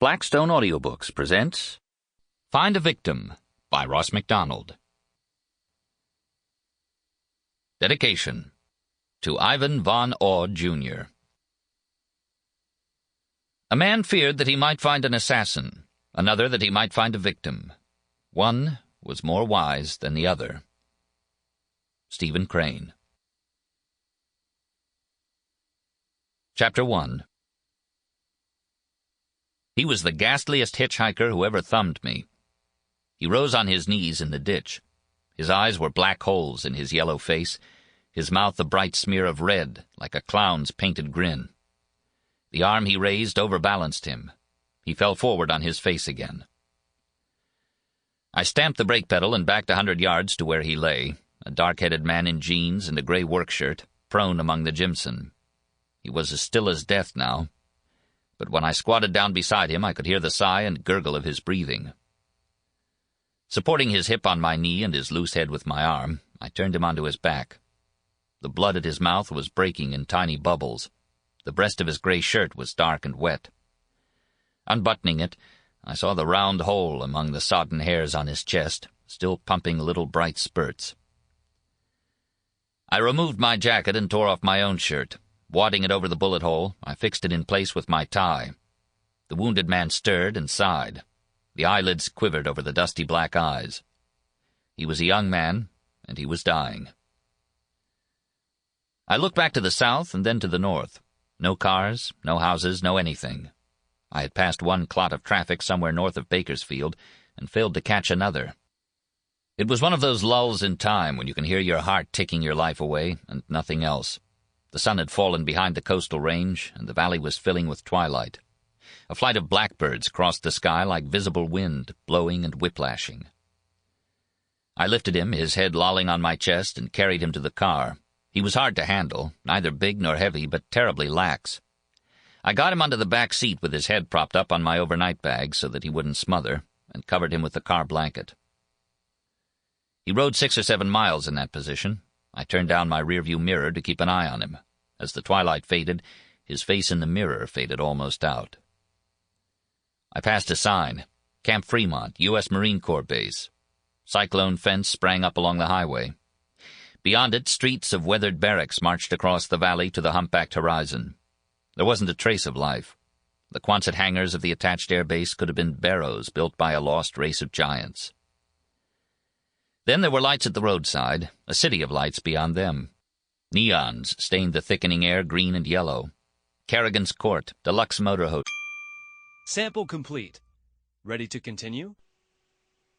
Blackstone Audiobooks presents Find a Victim by Ross MacDonald. Dedication to Ivan von Aud, Jr. A man feared that he might find an assassin, another that he might find a victim. One was more wise than the other. Stephen Crane. Chapter 1. He was the ghastliest hitchhiker who ever thumbed me. He rose on his knees in the ditch. His eyes were black holes in his yellow face, his mouth a bright smear of red, like a clown's painted grin. The arm he raised overbalanced him. He fell forward on his face again. I stamped the brake pedal and backed 100 yards to where he lay, a dark-headed man in jeans and a gray work shirt, prone among the Jimson. He was as still as death now, but when I squatted down beside him I could hear the sigh and gurgle of his breathing. Supporting his hip on my knee and his loose head with my arm, I turned him onto his back. The blood at his mouth was breaking in tiny bubbles. The breast of his gray shirt was dark and wet. Unbuttoning it, I saw the round hole among the sodden hairs on his chest, still pumping little bright spurts. I removed my jacket and tore off my own shirt. Wadding it over the bullet hole, I fixed it in place with my tie. The wounded man stirred and sighed. The eyelids quivered over the dusty black eyes. He was a young man, and he was dying. I looked back to the south and then to the north. No cars, no houses, no anything. I had passed one clot of traffic somewhere north of Bakersfield and failed to catch another. It was one of those lulls in time when you can hear your heart ticking your life away and nothing else. The sun had fallen behind the coastal range, and the valley was filling with twilight. A flight of blackbirds crossed the sky like visible wind, blowing and whiplashing. I lifted him, his head lolling on my chest, and carried him to the car. He was hard to handle, neither big nor heavy, but terribly lax. I got him onto the back seat with his head propped up on my overnight bag so that he wouldn't smother, and covered him with the car blanket. He rode 6 or 7 miles in that position. I turned down my rearview mirror to keep an eye on him. As the twilight faded, his face in the mirror faded almost out. I passed a sign, Camp Fremont, U.S. Marine Corps Base. Cyclone fence sprang up along the highway. Beyond it, streets of weathered barracks marched across the valley to the humpbacked horizon. There wasn't a trace of life. The Quonset hangars of the attached air base could have been barrows built by a lost race of giants. Then there were lights at the roadside, a city of lights beyond them. Neons stained the thickening air green and yellow. Kerrigan's Court, deluxe motor hotel. Sample complete. Ready to continue?